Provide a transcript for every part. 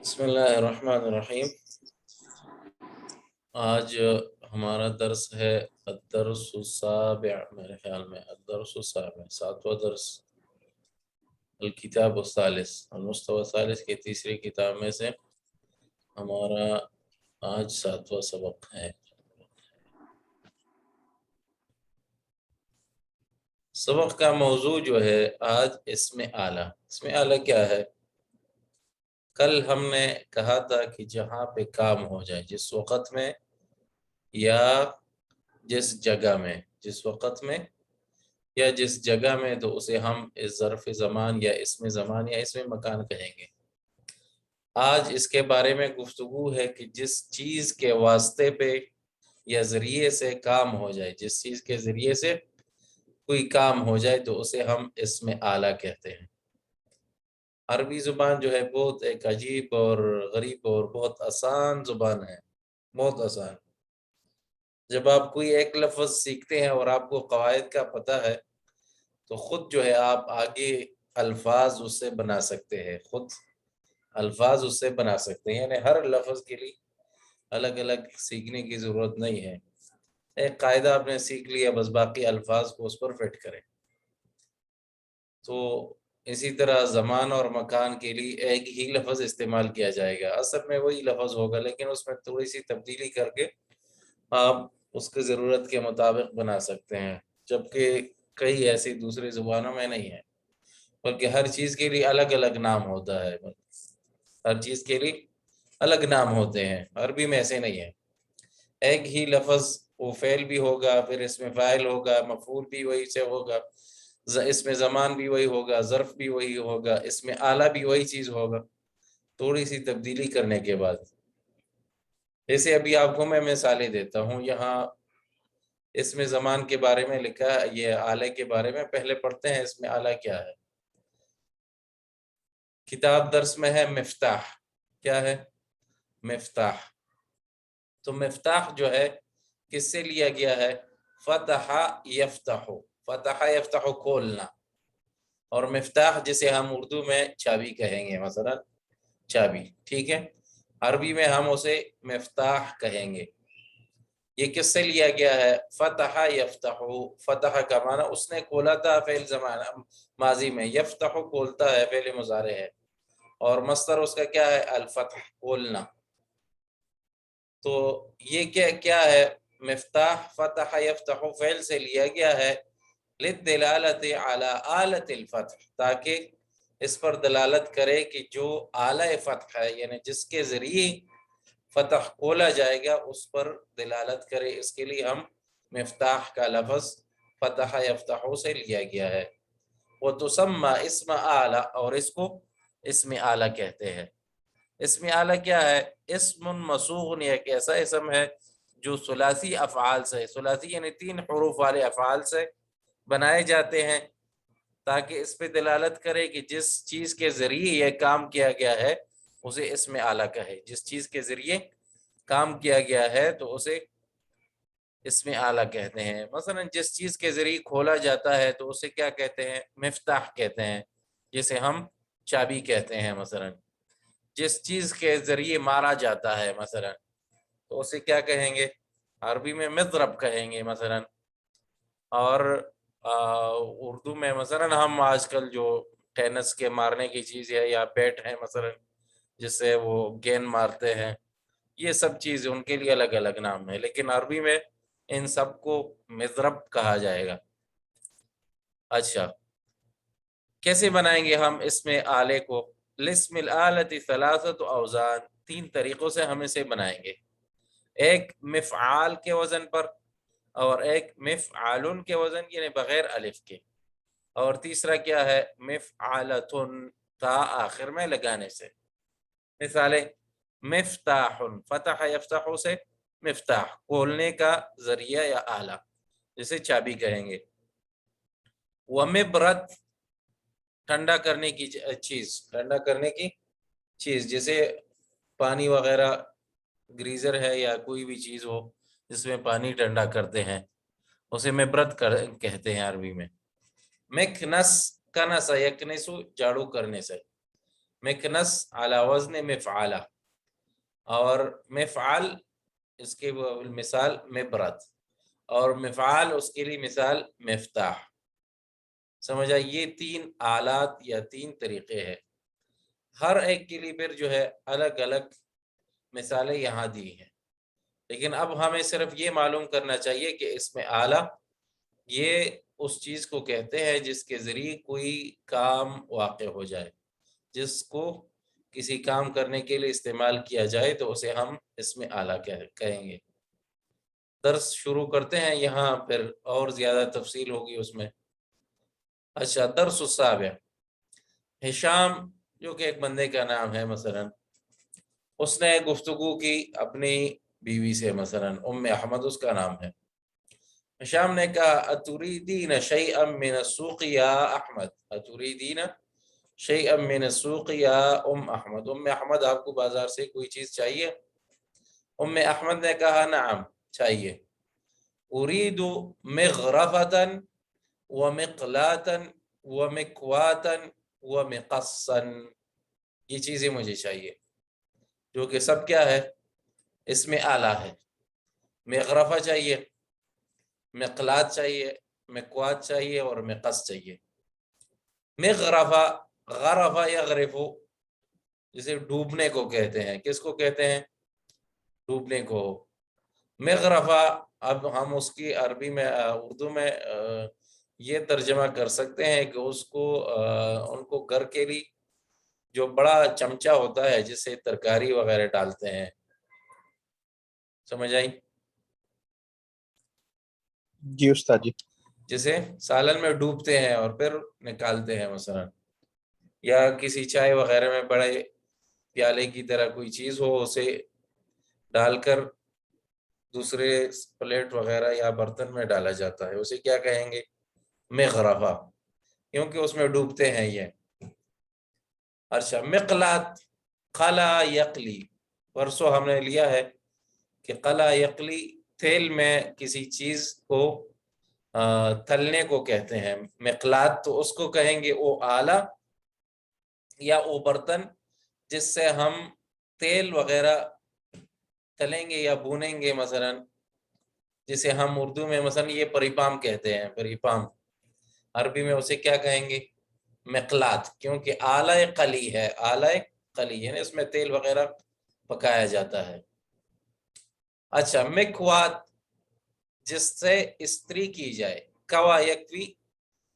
بسم اللہ الرحمن الرحیم۔ آج ہمارا درس ہے الدرس السابع، میرے خیال میں الدرس السابع، ساتواں درس، الکتاب الثالث، المستوى الثالث کی تیسری کتاب میں سے ہمارا آج ساتواں سبق ہے۔ سبق کا موضوع جو ہے آج اسم اعلیٰ۔ اسم اعلیٰ کیا ہے؟ کل ہم نے کہا تھا کہ جہاں پہ کام ہو جائے، جس وقت میں یا جس جگہ میں، جس وقت میں یا جس جگہ میں، تو اسے ہم اس ظرف زمان یا اسم زمان یا اسم مکان کہیں گے۔ آج اس کے بارے میں گفتگو ہے کہ جس چیز کے واسطے پہ یا ذریعے سے کام ہو جائے، جس چیز کے ذریعے سے کوئی کام ہو جائے تو اسے ہم اسم اعلیٰ کہتے ہیں۔ عربی زبان جو ہے بہت ایک عجیب اور غریب اور بہت آسان زبان ہے، بہت آسان۔ جب آپ کوئی ایک لفظ سیکھتے ہیں اور آپ کو قواعد کا پتہ ہے تو خود جو ہے آپ آگے الفاظ اس سے بنا سکتے ہیں، خود الفاظ اس سے بنا سکتے ہیں، یعنی ہر لفظ کے لیے الگ الگ سیکھنے کی ضرورت نہیں ہے۔ ایک قاعدہ آپ نے سیکھ لیا، بس باقی الفاظ کو اس پر فٹ کریں۔ تو اسی طرح زمان اور مکان کے لیے ایک ہی لفظ استعمال کیا جائے گا، اصل میں وہی لفظ ہوگا لیکن اس میں تھوڑی سی تبدیلی کر کے آپ اس کی ضرورت کے مطابق بنا سکتے ہیں، جبکہ کئی ایسی دوسری زبانوں میں نہیں ہے، بلکہ ہر چیز کے لیے الگ الگ نام ہوتا ہے، ہر چیز کے لیے الگ نام ہوتے ہیں۔ عربی میں ایسے نہیں ہے، ایک ہی لفظ وہ فعل بھی ہوگا، پھر اس میں فاعل ہوگا، مفعول بھی وہی سے ہوگا، اس میں زمان بھی وہی ہوگا، ظرف بھی وہی ہوگا، اس میں اعلیٰ بھی وہی چیز ہوگا، تھوڑی سی تبدیلی کرنے کے بعد۔ جیسے ابھی آپ کو میں مثالیں دیتا ہوں، یہاں اس میں زمان کے بارے میں لکھا ہے، یہ اعلیٰ کے بارے میں پہلے پڑھتے ہیں اس میں اعلیٰ کیا ہے۔ کتاب درس میں ہے مفتاح، کیا ہے؟ مفتاح۔ تو مفتاح جو ہے کس سے لیا گیا ہے؟ فتح یفتح، فتح یفتح کھولنا، اور مفتاح جسے ہم اردو میں چابی کہیں گے، مثلا چابی، ٹھیک ہے؟ عربی میں ہم اسے مفتاح کہیں گے۔ یہ کس سے لیا گیا ہے؟ فتح یفتح، فتح کا معنی اس نے کھولا تھا، فعل زمانہ ماضی میں، یفتح کھولتا ہے، فعل مضارع ہے، اور مصدر اس کا کیا ہے؟ الفتح، کھولنا۔ تو یہ کیا ہے؟ مفتاح فتح یفتح فعل سے لیا گیا ہے، للدلالت علی آلۃ الفتح، تاکہ اس پر دلالت کرے کہ جو آلہ فتح ہے، یعنی جس کے ذریعے فتح کھولا جائے گا، اس پر دلالت کرے۔ اس کے لیے ہم مفتاح کا لفظ فتح یفتح سے لیا گیا ہے۔ وَتُسَمَّى اسم اعلیٰ، اور اس کو اسم اعلیٰ کہتے ہیں۔ اسم اعلیٰ کیا ہے؟ اسم مصوغ، ایک ایسا اسم ہے جو ثلاثی افعال سے، ثلاثی یعنی 3 حروف والے افعال سے بنائے جاتے ہیں، تاکہ اس پہ دلالت کرے کہ جس چیز کے ذریعے یہ کام کیا گیا ہے اسے اسم اعلیٰ کہے۔ جس چیز کے ذریعے کام کیا گیا ہے تو اسے اسم اعلیٰ کہتے ہیں۔ مثلا جس چیز کے ذریعے کھولا جاتا ہے تو اسے کیا کہتے ہیں؟ مفتاح کہتے ہیں، جسے ہم چابی کہتے ہیں۔ مثلا جس چیز کے ذریعے مارا جاتا ہے مثلا تو اسے کیا کہیں گے؟ عربی میں مضرب کہیں گے مثلا، اور اردو میں مثلا ہم آج کل جو ٹینس کے مارنے کی چیز ہے یا بیٹ ہے مثلا، جس سے وہ گیند مارتے ہیں، یہ سب چیز ان کے لیے الگ الگ نام ہے، لیکن عربی میں ان سب کو مضرب کہا جائے گا۔ اچھا، کیسے بنائیں گے ہم اسم آلے کو؟ لاسم الآلۃ ثلاثۃ اوزان، 3 طریقوں سے ہم اسے بنائیں گے۔ ایک مفعال کے وزن پر، اور ایک مفعالن کے وزن یعنی بغیر الف کے، اور تیسرا کیا ہے؟ مفعالتن، تا آخر میں لگانے سے۔ مثالیں: مفتاح، فتح یفتح سے مفتاح، کھولنے کا ذریعہ یا آلہ، جسے چابی کہیں گے۔ ومبرد، ٹھنڈا کرنے کی چیز، ٹھنڈا کرنے کی چیز، جیسے پانی وغیرہ، گریزر ہے یا کوئی بھی چیز ہو جس میں پانی ٹھنڈا کرتے ہیں، اسے مبرد کہتے ہیں عربی میں۔ مکنس، کنس یکنسو، جھاڑو کرنے سے۔ مکنس علی وزن مفعلہ، اور مفعل اس کی مثال مبرد، اور مفعال اس کے لیے مثال مفتاح. سمجھا؟ یہ 3 آلات یا 3 طریقے ہیں. ہر ایک کے لیے پھر جو ہے الگ الگ مثالیں یہاں دی ہیں. لیکن اب ہمیں صرف یہ معلوم کرنا چاہیے کہ اس میں آلہ یہ اس چیز کو کہتے ہیں جس کے ذریعے کوئی کام واقع ہو جائے، جس کو کسی کام کرنے کے لیے استعمال کیا جائے تو اسے ہم اس میں آلہ کہیں گے. درس شروع کرتے ہیں، یہاں پھر اور زیادہ تفصیل ہوگی اس میں. اچھا، درس السابع. ہشام جو کہ ایک بندے کا نام ہے، مثلا اس نے گفتگو کی اپنی بیوی سے، مثلا ام احمد اس کا نام ہے. ہشام نے کہا اتریدین شیئا من السوق یا احمد، اتریدین شیئا من السوق یا ام احمد. ام احمد آپ کو بازار سے کوئی چیز چاہیے؟ ام احمد نے کہا نعم چاہیے. اريد مغرفة ومقلاتا ومکواتا ومقصا، یہ چیزیں مجھے چاہیے، جو کہ سب کیا ہے؟ اس میں آلہ ہے. مغرفہ چاہیے، مقلات چاہیے، مکوات چاہیے، اور مقص چاہیے. مغرفہ، غرفہ یغرفو، جسے ڈوبنے کو کہتے ہیں. کس کو کہتے ہیں؟ ڈوبنے کو. مغرفہ اب ہم اس کی عربی میں اردو میں یہ ترجمہ کر سکتے ہیں کہ اس کو ان کو گھر کے لیے جو بڑا چمچہ ہوتا ہے جسے ترکاری وغیرہ ڈالتے ہیں. سمجھ آئی؟ جی استاد جی. جسے سالن میں ڈوبتے ہیں اور پھر نکالتے ہیں، مثلا یا کسی چائے وغیرہ میں بڑے پیالے کی طرح کوئی چیز ہو، اسے ڈال کر دوسرے پلیٹ وغیرہ یا برتن میں ڈالا جاتا ہے، اسے کیا کہیں گے؟ مغرفہ، کیونکہ اس میں ڈوبتے ہیں یہ. اچھا، مقلات، قلا یقلی، پرسوں ہم نے لیا ہے کہ قلا یقلی تیل میں کسی چیز کو تلنے کو کہتے ہیں. مقلات تو اس کو کہیں گے وہ آلہ یا وہ برتن جس سے ہم تیل وغیرہ تلیں گے یا بھونیں گے، مثلا جسے ہم اردو میں مثلا یہ پریپام کہتے ہیں. پریپام عربی میں اسے کیا کہیں گے؟ مقلات، کیونکہ آلہ قلی ہے. آلہ قلی یعنی اس میں تیل وغیرہ پکایا جاتا ہے. اچھا، مکوات جس سے استری کی جائے. کوا یکوی،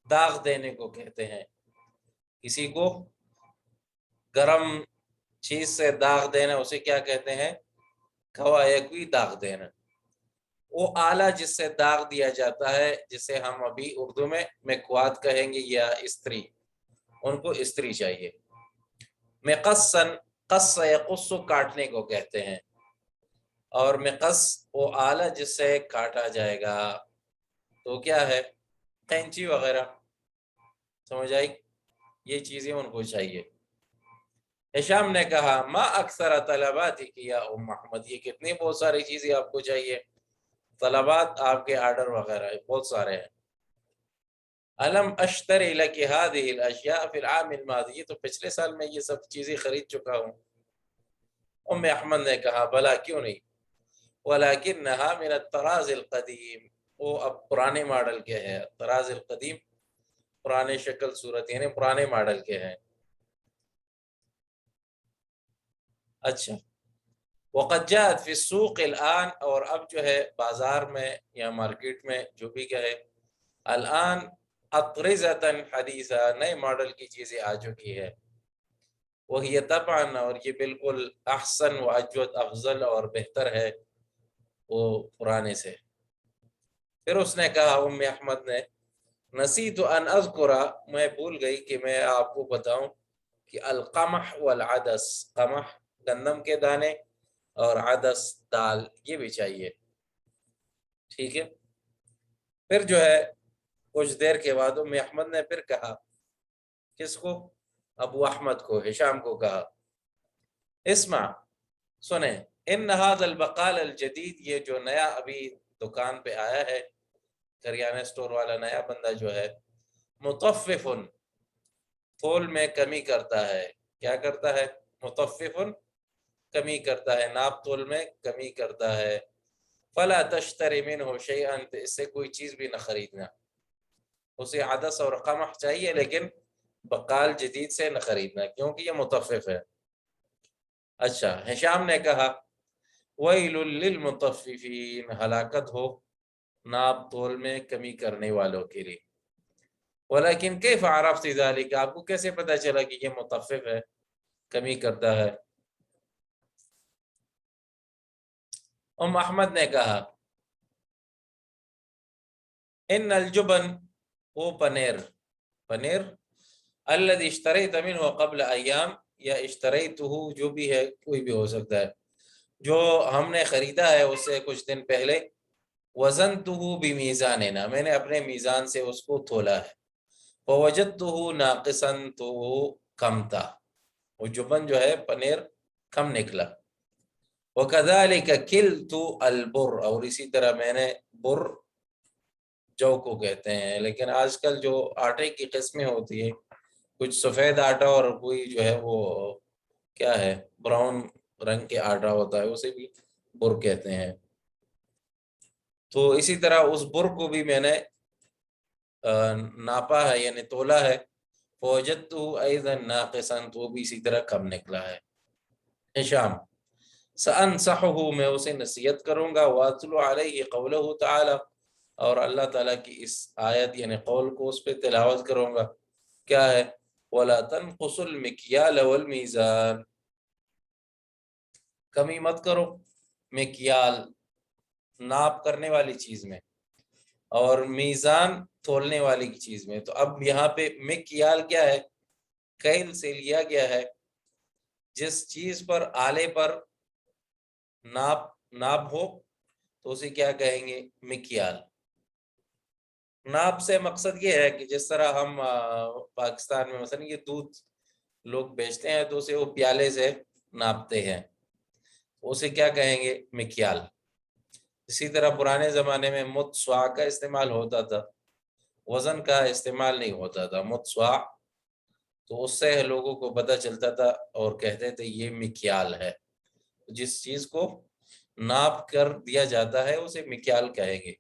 داغ دینے کو کہتے ہیں. کسی کو گرم چیز سے داغ دینا اسے کیا کہتے ہیں؟ کوا یکوی، داغ دینا. وہ آلہ جس سے داغ دیا جاتا ہے جسے ہم ابھی اردو میں مکوات کہیں گے یا استری، ان کو استری چاہیے. مقصن، قص یقص کاٹنے کو کہتے ہیں، اور مقص وہ آلہ جس سے کاٹا جائے گا. تو کیا ہے؟ قینچی وغیرہ. سمجھ آئی؟ یہ چیزیں ان کو چاہیے. ہشام نے کہا ما اکثر طلباتی کی یا ام احمد، یہ کتنی بہت ساری چیزیں آپ کو چاہیے، طلبات آپ کے آرڈر وغیرہ بہت سارے ہیں. الم اشتری لک هذه الاشیاء فی العام الماضی، یہ تو پچھلے سال میں یہ سب چیزیں خرید چکا ہوں. ام احمد نے کہا بلا کیوں نہیں، ولکنها من الطراز القدیم، وہ اب پرانے ماڈل کے ہیں. طراز القدیم پرانے شکل صورت یعنی پرانے ماڈل کے ہیں. اچھا، وقد جاءت فی السوق الان، اور اب جو ہے بازار میں یا مارکیٹ میں جو بھی کہے، الان اطرزۃ حدیثہ، نئے ماڈل کی چیزیں آ چکی ہے. وہی طبعا، اور یہ بالکل احسن و اجود، افضل اور بہتر ہے وہ پرانے سے. پھر اس نے کہا ام احمد نے نسیت ان اذکر، میں بھول گئی کہ میں آپ کو بتاؤں کہ القمح والعدس، قمح گندم کے دانے اور عدس دال، یہ بھی چاہیے. ٹھیک ہے. پھر جو ہے کچھ دیر کے بعد ام احمد نے پھر کہا، کس کو؟ ابو احمد کو، ہشام کو کہا اسمع، سنیں، ان هذا البقال الجدید، یہ جو نیا ابھی دکان پہ آیا ہے، کریانہ سٹور والا نیا بندہ جو ہے، مطفف، تول میں کمی کرتا ہے. کیا کرتا ہے؟ مطففن کمی کرتا ہے، ناپ تول میں کمی کرتا ہے. فلا تشتری منہ شیئا، اس سے کوئی چیز بھی نہ خریدنا. اسے عدس اور قمح چاہیے لیکن بقال جدید سے نہ خریدنا کیونکہ یہ مطفف ہے. اچھا، ہشام نے کہا ویل للمطففین، ہلاکت ہو ناپ تول میں کمی کرنے والوں کے لیے. ولیکن کیف عرفت ذلک، آپ کو کیسے پتا چلا کہ یہ مطفف ہے، کمی کرتا ہے؟ ام احمد نے کہا ان الجبن، وہ پنیر الذي اشتريت منه قبل ایام، یا اشتریته جو بھی ہے، کوئی بھی ہو سکتا ہے، جو ہم نے خریدا ہے اس سے کچھ دن پہلے. وزنته بمیزاننا، میں نے اپنے میزان سے اس کو تولا ہے. فوجدته ناقصا، تو وہ کم تھا، وہ جبن جو ہے پنیر کم نکلا. وَكَذَلِكَ كِلْتُ الْبُرْ، اور اسی طرح میں نے بر جو کو کہتے ہیں، لیکن آج کل جو آٹے کی قسمیں ہوتی ہیں، کچھ سفید آٹا اور کوئی جو ہے وہ کیا ہے براؤن رنگ کے آٹا ہوتا ہے، اسے بھی بر کہتے ہیں. تو اسی طرح اس بر کو بھی میں نے ناپا ہے، یعنی تولا ہے. فوجدته ايضا ناقصا، تو بھی اسی طرح کم نکلا ہے. ہشام سأنصحه، میں اسے نصیحت کروں گا. واتلو علیہ قولہ تعالی، اور اللہ تعالیٰ کی اس آیت یعنی قول کو اس پہ تلاوت کروں گا. کیا ہے؟ ولا تنقصوا المکیال والمیزان، کمی مت کرو مکیال ناپ کرنے والی چیز میں اور میزان تولنے والی چیز میں. تو اب یہاں پہ مکیال کیا ہے؟ کیل سے لیا گیا ہے، جس چیز پر آلے پر ناپ ہو تو اسے کیا کہیں گے؟ مکیال. ناپ سے مقصد یہ ہے کہ جس طرح ہم پاکستان میں مثلا یہ دودھ لوگ بیچتے ہیں تو اسے وہ پیالے سے ناپتے ہیں، اسے کیا کہیں گے؟ مکیال. اسی طرح پرانے زمانے میں مد سوا کا استعمال ہوتا تھا، وزن کا استعمال نہیں ہوتا تھا. مد سوا، تو اس سے لوگوں کو پتہ چلتا تھا اور کہتے تھے یہ مکیال ہے. جس چیز کو ناپ کر دیا جاتا ہے اسے مکیال کہیں گے،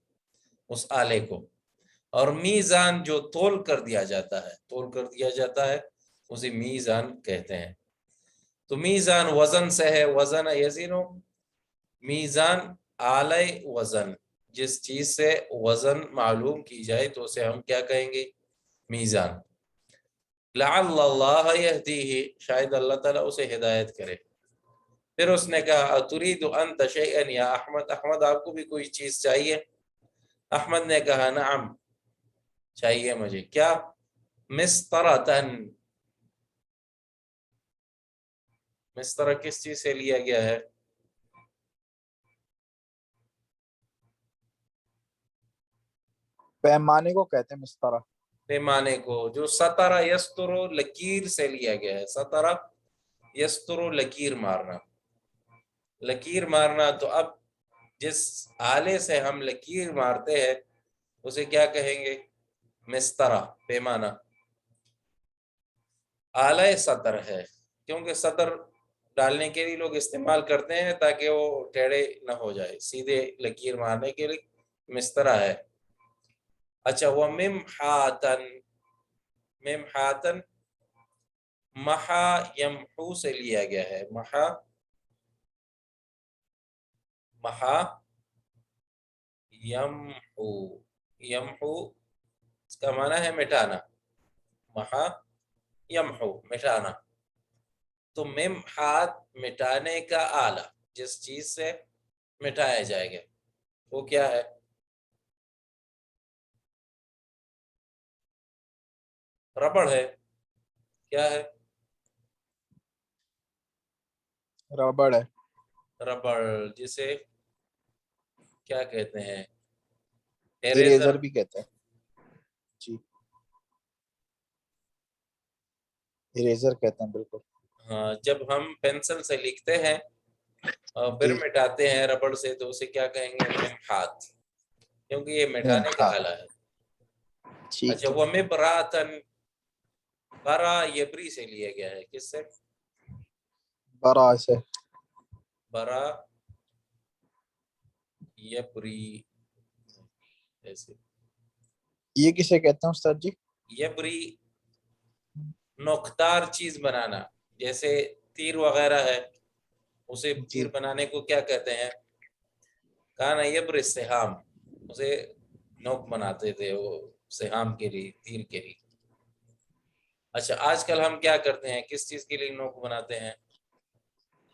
اس آلے کو. اور میزان جو تول کر دیا جاتا ہے اسے میزان کہتے ہیں. تو میزان وزن سے ہے، وزن یزینو، میزان آلے وزن، جس چیز سے وزن معلوم کی جائے تو اسے ہم کیا کہیں گے؟ میزان. لعل اللہ یہدیہ، شاید اللہ تعالیٰ اسے ہدایت کرے. پھر اس نے کہا اتريد انت شیئا یا احمد، احمد آپ کو بھی کوئی چیز چاہیے؟ احمد نے کہا نعم، چاہیے مجھے. کیا؟ مسطرتن، مسطرہ کس چیز سے لیا گیا ہے؟ پیمانے کو کہتے ہیں مسطرہ. پیمانے کو. جو سطرہ یسترو، لکیر سے لیا گیا ہے. سطرہ یسترو، لکیر مارنا، لکیر مارنا. تو اب جس آلے سے ہم لکیر مارتے ہیں اسے کیا کہیں گے؟ مسطرہ، پیمانہ. آلہ سطر ہے کیونکہ سطر ڈالنے کے لیے لوگ استعمال کرتے ہیں تاکہ وہ ٹیڑھے نہ ہو جائے، سیدھے لکیر مارنے کے لیے مسطرہ ہے. اچھا، وہ ممحاتن، ممحاتن محا یمحو سے لیا گیا ہے. محا یمحو، یمحو اس کا معنی ہے مٹانا. محا یمحو، مٹانا. تو ممحات مٹانے کا آلہ، جس چیز سے مٹایا جائے گا وہ کیا ہے؟ ربڑ ہے. کیا ہے؟ ربڑ ہے. ربڑ، جسے کیا کہتے ہیں؟ اریزر بھی کہتے ہیں. جی، اریزر کہتے ہیں بالکل. ہاں، جب ہم پینسل سے لکھتے ہیں اور پھر جی، مٹاتے ہیں ربڑ سے تو اسے کیا کہیں گے؟ ممحات، کیونکہ یہ مٹانے کا ہاں، آلہ ہے. ٹھیک اچھا، ٹھیک. وہ مبراتن، برا یبری سے لیا گیا ہے. کس سے؟ برا سے برا یبری، ایسے یہ کسے کہتے ہیں استاد جی؟ یبری نوکدار چیز بنانا، جیسے تیر وغیرہ ہے، اسے تیر بنانے کو کیا کہتے ہیں؟ کانا یبر السہام، اسے نوک بناتے تھے وہ سہام کے لیے، تیر کے لیے۔ اچھا آج کل ہم کیا کرتے ہیں، کس چیز کے لیے نوک بناتے ہیں؟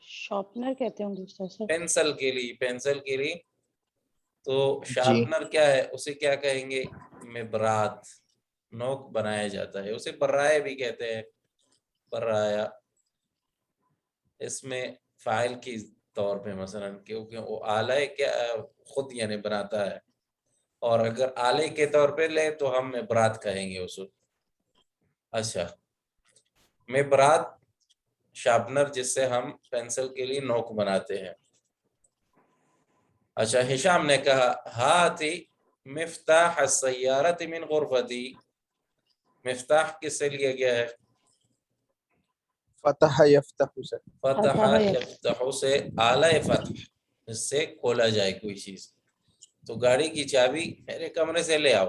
شارپنر کہتے ہوں گے سر۔ پینسل کے لیے، پینسل کے لیے۔ تو جی شارپنر کیا ہے، اسے کیا کہیں گے؟ مبرات، نوک بنایا جاتا ہے، اسے برائے بھی کہتے ہیں، برایا، اس میں فاعل کی طور پہ مثلا، کیونکہ وہ آلہ کیا خود یعنی بناتا ہے، اور اگر آلے کے طور پہ لے تو ہم مبرات کہیں گے اس کو۔ اچھا مبرات شارپنر جس سے ہم پینسل کے لیے نوک بناتے ہیں۔ اچھا ہشام نے کہا ہاتی مفتاح السیارت من غرفتی، مفتاح کس سے لیا گیا ہے؟ فتح یفتح سے، فتح یفتح سے، آلہ فتح، اس سے کھولا جائے کوئی چیز۔ تو گاڑی کی چابی میرے کمرے سے لے آؤ۔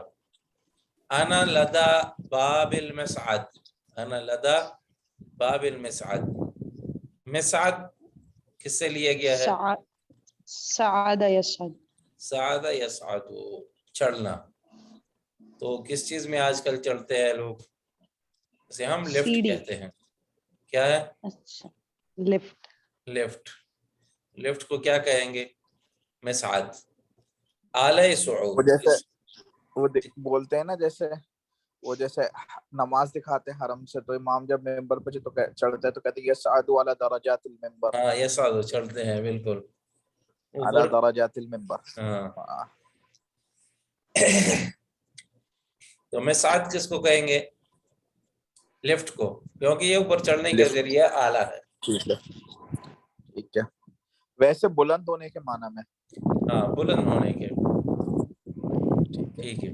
انا لدا باب المسعد، انا لدا باب المسعد، مسعد کس سے لیا گیا ہے؟ سعادہ یسعد، سعادہ یسعد، چڑھنا۔ تو کس چیز میں آج کل چڑھتے ہیں لوگ؟ اسے ہم لفٹ سیڑھی۔ کہتے ہیں۔ کیا ہے؟ اچھا لفٹ۔ لفٹ، لفٹ کو کیا کہیں گے؟ مسعد، آلہ صعود۔ وہ جیسے وہ بولتے ہیں نا، جیسے وہ جیسے نماز دکھاتے ہیں حرم سے، تو امام جب ممبر پہ تو چڑھتا ہے تو کہتے ہیں یصعد علی درجات المنبر، ہاں یسعد، چڑھتے ہیں بالکل علی اوپر۔ درجات المنبر۔ ہاں تو مسعد کس کو کہیں گے؟ لفٹ کو، کیونکہ یہ اوپر چڑھنے کے ذریعے آلہ ہے۔ ٹھیک ہے ٹھیک ہے۔ ویسے بلند ہونے کے معنی میں، ہاں بلند ہونے کے، ٹھیک ہے۔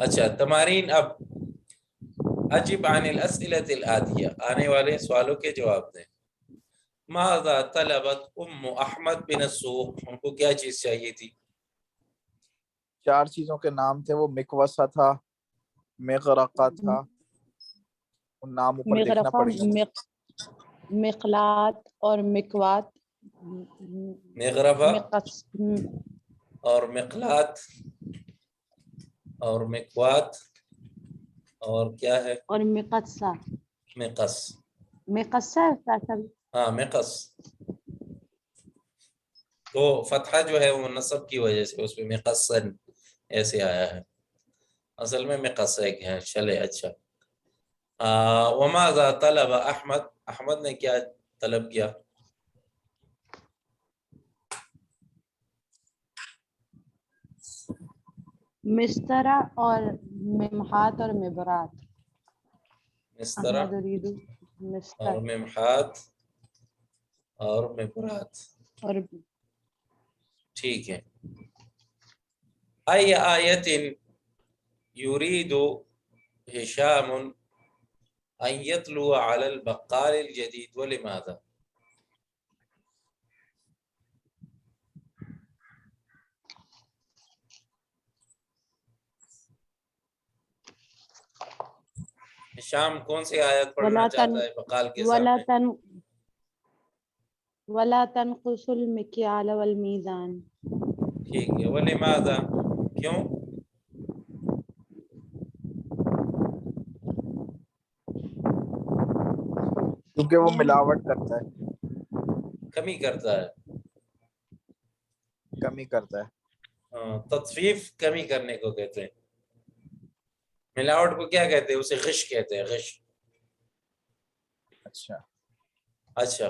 اچھا تمارین، اب اجب عن الاسئلۃ الآتیہ، آنے والے سوالوں کے جواب دیں۔ ماذا طلبت ام احمد من السوق، ان کو کیا چیز چاہیے تھی؟ 4 چیزوں کے نام تھے، وہ مکوسا تھا، مغرقہ تھا، ان نام اوپر دیکھنا مغرفہ، پڑے گا۔ مقلات اور مکوات، مغرفہ اور مقلات اور مکوات، اور کیا ہے؟ اور مقصہ، مقص، مقصہ ہاں مقص۔ تو فتحہ جو ہے وہ نصب کی وجہ سے اس پہ مقصن ایسے آیا ہے، اصل میں مقص ایک ہے۔ چلے اچھا، وماذا طلب احمد، احمد نے کیا طلب کیا؟ مسترا اور ممحات اور مبرات۔ مسترا احمد یرید اور مستر ممحات اور مبرات، اور ٹھیک ہے۔ ای آیت یرید ہشام ان یتلو علی البقال الجدید ولماذا؟ ہشام کون سی آیت پڑھنا چاہتا ہے بقال کے سامنے؟ ولا تنقص المکیال والمیزان، ٹھیک ہے، ولماذا، کیوں؟ کیونکہ وہ ملاوٹ کرتا ہے، کمی کرتا ہے، کمی کرتا ہے۔ تطفیف کمی کرنے کو کہتے ہیں، ملاوٹ کو کیا کہتے ہیں؟ اسے غش کہتے ہیں، غش۔ اچھا اچھا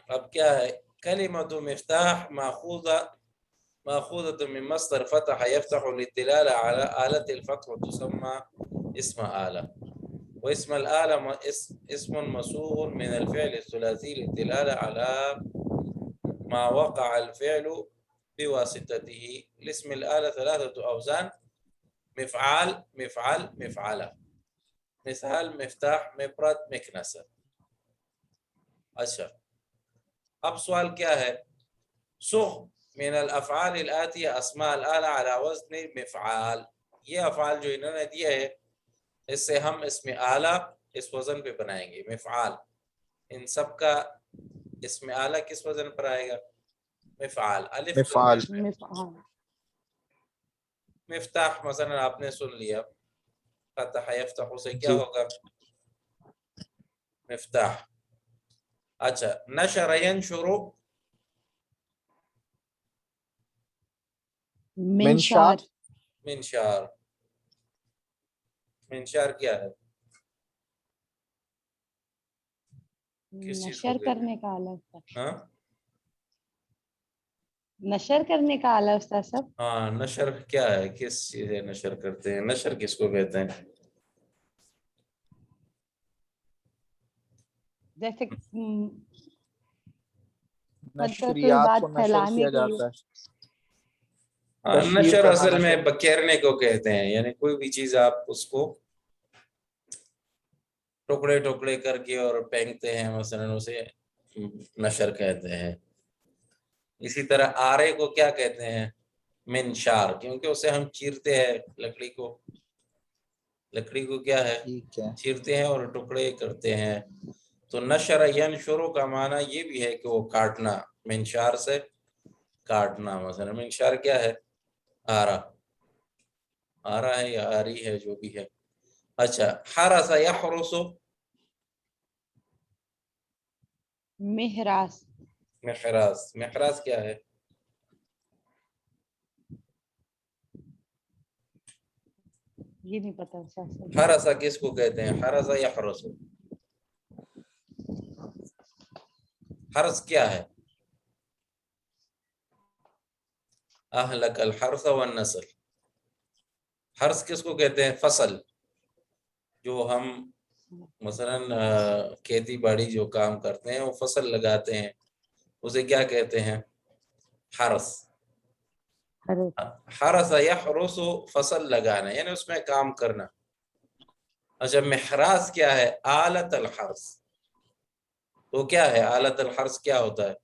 اب کیا ہے؟ کلمۃ مفتاح ماخوذة من مصدر فتح يفتح للدلالة على آلة الفتح وتسمى اسم آلة، واسم الآلة اسم مصوغ من الفعل الثلاثي للدلالة على ما وقع الفعل بواسطته. لاسم الآلة 3 أوزان: مفعال، مفعل، مفعلة. مثال مفتاح مفرد مکنسر. اچھا اب سوال کیا ہے؟ صغ من الافعال الاتیہ اسماء الآلہ على وزن مفعال. یہ افعال جو انہوں نے دیا ہے اس سے ہم اسم آلہ اس وزن پہ بنائیں گے مفعال. ان سب کا اسم آلہ کس وزن پر آئے گا؟ مفعال. الف مفعال. مفعال. مفتاح مثلا آپ نے سن لیا، فتح یفتح سے کیا جی. ہوگا؟ مفتاح. اچھا نشر ینشر منشار. منشار. منشار کیا ہے؟ کس چیز کو نشر کہتے ہیں؟ کرنے کا آلہ ہوتا ہے. ہاں نشر کرنے کا آلہ استاد صاحب. ہاں نشر کیا ہے؟ کس چیز ہے نشر کرتے ہیں؟ نشر کس کو کہتے ہیں؟ جیسے مطلب کوئی نشریات بات کو نشر پھیلانے کیا کے لیے. جاتا ہے. ہاں تشہیر نشر کرنا اصل میں نشر. بکھیرنے کو کہتے ہیں، یعنی کوئی بھی چیز آپ اس کو ٹکڑے ٹکڑے کر کے اور پھینکتے ہیں مثلا اسے نشر کہتے ہیں. اسی طرح آرے کو کیا کہتے ہیں؟ منشار، کیونکہ اسے ہم چیرتے ہیں لکڑی کو. لکڑی کو کیا ہے؟ ٹھیک ہے. چیرتے ہیں اور ٹکڑے کرتے ہیں. تو نشر ینشرو کا معنی یہ بھی ہے کہ وہ کاٹنا، منشار سے کاٹنا. مثلا منشار کیا ہے؟ آرا. آرا ہے یا آری ہے جو بھی ہے. اچھا حرس یحرس محراس. محراس. محراس کیا ہے؟ یہ نہیں پتا استاد صاحب. حرسہ کس کو کہتے ہیں؟ حرسہ یحرس. حرس کیا ہے؟ اہلک الحرث والنسل. حرس کس کو کہتے ہیں؟ فصل. جو ہم مثلا کھیتی باڑی جو کام کرتے ہیں وہ فصل لگاتے ہیں اسے کیا کہتے ہیں؟ حرس. حرس یحرس فصل لگانا یعنی اس میں کام کرنا. اچھا محراس کیا ہے؟ آلت الحرس. تو کیا ہے آلت الحرس؟ کیا ہوتا ہے؟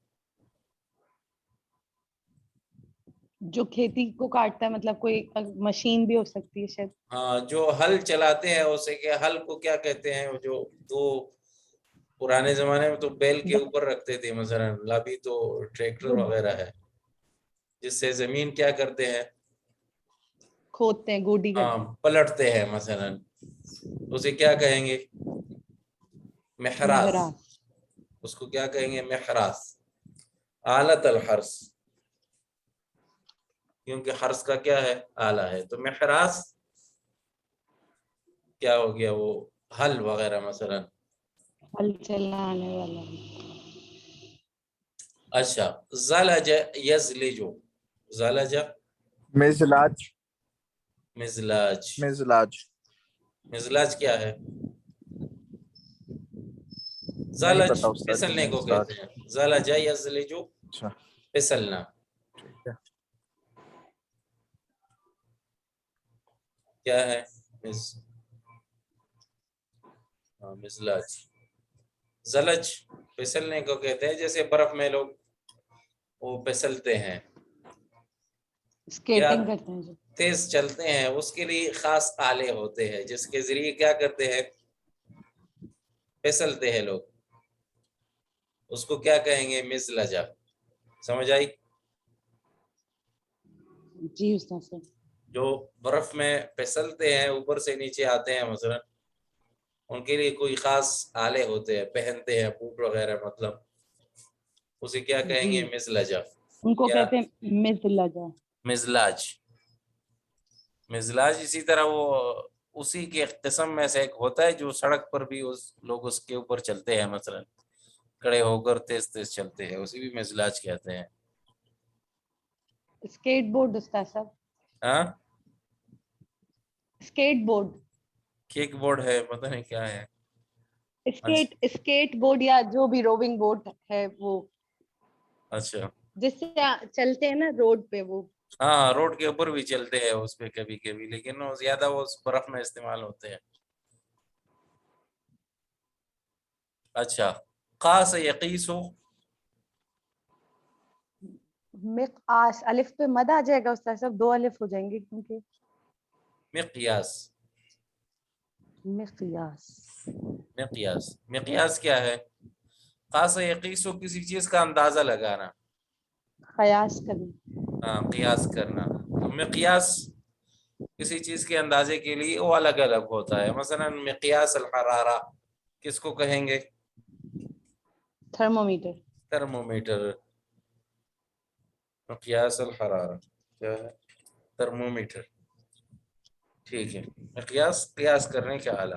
جو کھیتی کو کاٹتا ہے، مطلب کوئی مشین بھی ہو سکتی ہے شاید. ہاں جو ہل چلاتے ہیں اسے کیا، ہل کو کیا کہتے ہیں؟ جو دو پرانے زمانے میں تو بیل کے اوپر رکھتے تھے مثلا، ابھی تو ٹریکٹر وغیرہ ہے جس سے زمین کیا کرتے ہیں؟ کھودتے ہیں، گوڈی کرتے ہیں. پلٹتے ہیں مثلا. اسے کیا کہیں گے؟ محراس. محراس. اس کو کیا کہیں گے؟ محراس. آلت الحرس، کیونکہ حرس کا کیا ہے؟ آلہ ہے. تو محراس کیا ہو گیا؟ وہ ہل وغیرہ مثلا. ہل چلانے والا. اچھا زلج یزلج. زلج مزلاج. مزلاج. مزلاج. مزلاج کیا ہے؟ نہیں زلج پتا استاد جی. پھسلنے کو مزلاج. کہتے ہیں. زلج یزلج اچھا پھسلنا. ٹھیک ہے. کیا ہے؟ مزلاج. زلج پھسلنے کو کہتے ہیں، جیسے برف میں لوگ وہ پھسلتے ہیں یا اسکیٹنگ کرتے ہیں جو. تیز چلتے ہیں، اس کے لیے خاص آلے ہوتے ہیں جس کے ذریعے کیا کرتے ہیں؟ پھسلتے ہیں لوگ. اس کو کیا کہیں گے؟ مزلجہ. سمجھ آئی؟ جی استاد صاحب. جو برف میں پھسلتے ہیں اوپر سے نیچے آتے ہیں مثلا، ان کے لیے کوئی خاص آلے ہوتے ہیں، پہنتے ہیں بوٹ وغیرہ، مطلب اسے کیا کہیں گے؟ جی مزلجہ ان کو یا کہتے ہیں مزلجہ. مزلاج. مزلاج اسی طرح وہ اسی کے قسم میں سے ایک ہوتا ہے جو سڑک پر بھی لوگ اس کے اوپر چلتے ہیں، مثلا کھڑے ہو کر تیز تیز چلتے ہیں، اسی بھی مزلاج کہتے ہیں. اسکیٹ بورڈ استاد صاحب. ہاں اسکیٹ بورڈ. کیک بورڈ ہے، پتہ نہیں کیا ہے. اسکیٹ بورڈ یا جو بھی روونگ بورڈ ہے وہ اچھا جس سے چلتے ہیں نا روڈ پہ. وہ ہاں روڈ کے اوپر بھی چلتے ہیں اس پہ کبھی کبھی، لیکن وہ زیادہ وہ برف میں استعمال ہوتے ہیں. اچھا قا سے یقیسو مقیاس الف پہ مد آ جائے گا استاد صاحب, 2 الف ہو جائیں گے کیونکہ مقیاس. مقیاس مقیاس مقیاس کیا ہے؟ قا سے یقیسو کسی چیز کا اندازہ لگانا, قیاس کرنا. ہاں قیاس کرنا. تو مقیاس کسی چیز کے اندازے کے لیے وہ الگ الگ ہوتا ہے. مثلا مقیاس الحرارہ کس کو کہیں گے؟ تھرمومیٹر. ترمومیٹر. مقیاس الحرارہ کیا ہے؟ ترمومیٹر. ٹھیک ہے. مقیاس قیاس کرنے کا آلہ.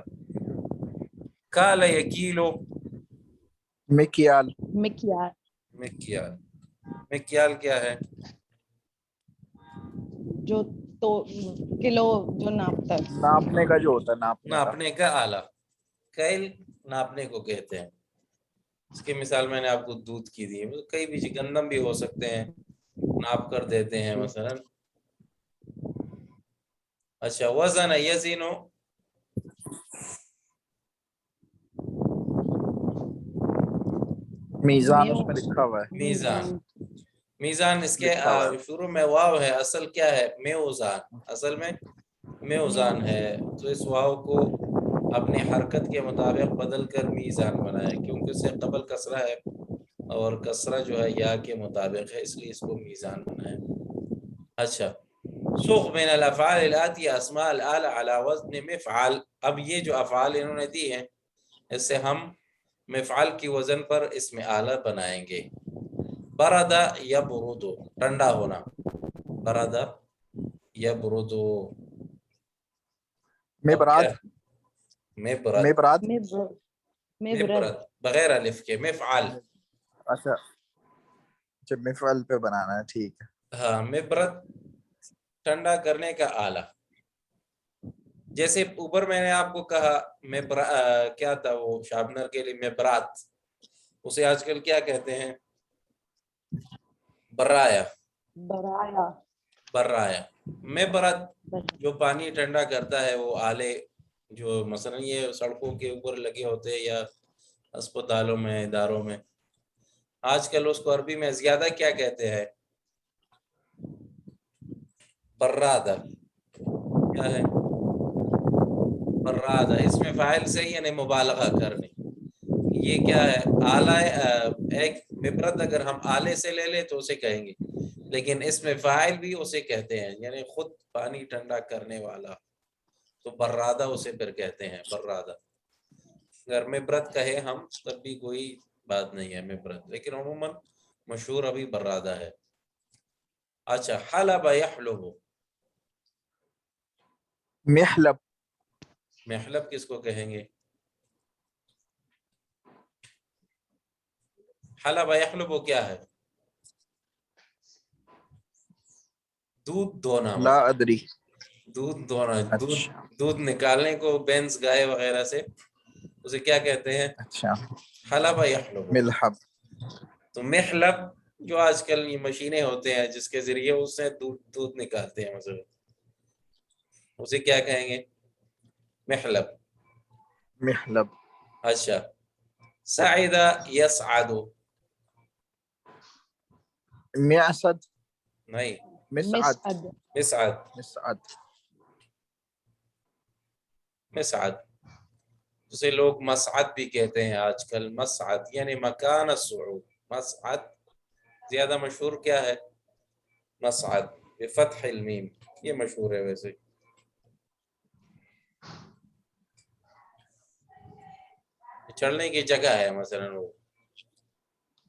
کال یکیلو مکیال. مکیال. مکیال. مکیال کیا ہے؟ جو تو کلو جو ناپتا ہے. ناپنے کا جو ہوتا ہے, ناپنے کا. ناپنے کا آلہ. کیل ناپنے کو کہتے ہیں. اس کی مثال میں نے آپ کو دودھ کی دی ہے. کئی بھی گندم بھی ہو سکتے ہیں, ناپ کر دیتے ہیں مثلا. اچھا وزن یزنو میزان اس میں لکھا ہوا ہے. میزان. میزان اس کے لکھا ہوا ہے. شروع میں واو ہے, اصل کیا ہے؟ میوزان. اصل میں میوزان ہے. تو اس واو کو اپنی حرکت کے مطابق بدل کر میزان بنایا, کیونکہ اس سے قبل کسرہ ہے اور کسرہ جو ہے یا کے مطابق ہے, اس لیے اس کو میزان بنایا. اچھا سوق من الافعال الاتیہ اسماء الآلہ علی وزن مفعل. اب یہ جو افعال انہوں نے دی ہیں اس سے ہم مفعل کی وزن پر اسم آلہ بنائیں گے. برد یبرد ٹھنڈا ہونا. برد یبرد. اب کیا؟ مبراد. مبرد. مبراد. مبرد بغیر الف کے. مفعل. اچھا جب مفعل پہ بنانا ہے, ٹھیک ہے. ہاں مبرد ٹھنڈا کرنے کا آلہ. جیسے اوپر میں نے آپ کو کہا کیا تھا وہ شارپنر کے لیے مبرات, اسے آج کل کیا کہتے ہیں؟ برایا. برایا. برایا. مبرد جو پانی ٹھنڈا کرتا ہے, وہ آلے جو مثلا یہ سڑکوں کے اوپر لگے ہوتے ہیں یا اسپتالوں میں, اداروں میں. آج کل اس کو عربی میں زیادہ کیا کہتے ہیں؟ برادہ. کیا ہے؟ برادہ. اس میں فاعل سے یعنی مبالغہ کرنی. یہ کیا ہے؟ آلہ. ایک مبرد اگر ہم آلے سے لے لیں تو اسے کہیں گے, لیکن اس میں فاعل بھی اسے کہتے ہیں یعنی خود پانی ٹھنڈا کرنے والا. تو برادہ اسے پھر کہتے ہیں. برادہ. اگر مبرد کہے ہم تب بھی کوئی بات نہیں ہے مبرد, لیکن عموماً مشہور ابھی برادہ ہے. اچھا حلب یحلب. محلب. محلب کس کو کہیں گے؟ حلب یحلب کیا ہے؟ دودھ دھونا. لا ادری. دودھ دھونا. اچھا دودھ نکالنے کو بینس گائے وغیرہ سے اسے کیا کہتے ہیں؟ اچھا حلب یحلب. ملحب. تو محلب جو آج کل یہ مشینیں ہوتے ہیں جس کے ذریعے اس سے دودھ نکالتے ہیں مثلا, اسے کیا کہیں گے؟ محلب. محلب. اچھا سعد یسعد. معصد. نہیں مسعد. مسعد. مسعد. مسعد. مسعد اسے لوگ مسعد بھی کہتے ہیں آج کل. مسعد یعنی مکان الصعود. مسعد زیادہ مشہور کیا ہے؟ مسعد بفتح المیم. یہ مشہور ہے ویسے. چڑھنے کی جگہ ہے مثلا, وہ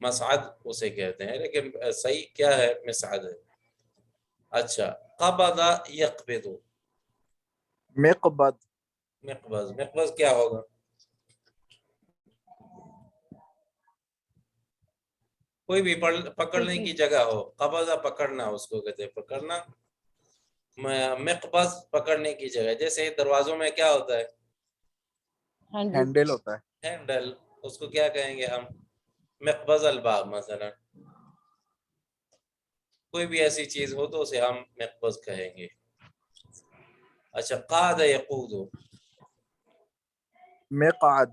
مسعد اسے کہتے ہیں, لیکن صحیح کیا ہے؟ مسعد ہے. اچھا قبض یقبض. مقبض. مقبض. مقبض کیا ہوگا؟ کوئی بھی پکڑنے کی جگہ ہو. قبضہ پکڑنا اس کو کہتے ہیں, پکڑنا. مقبض پکڑنے کی جگہ. جیسے دروازوں میں کیا ہوتا ہے؟ ہینڈل ہوتا ہے. ہینڈل. اس کو کیا کہیں گے ہم؟ مقبض الباب مثلا. کوئی بھی ایسی چیز ہو تو اسے ہم مقبض کہیں گے. اچھا قاد یقود. مقعد.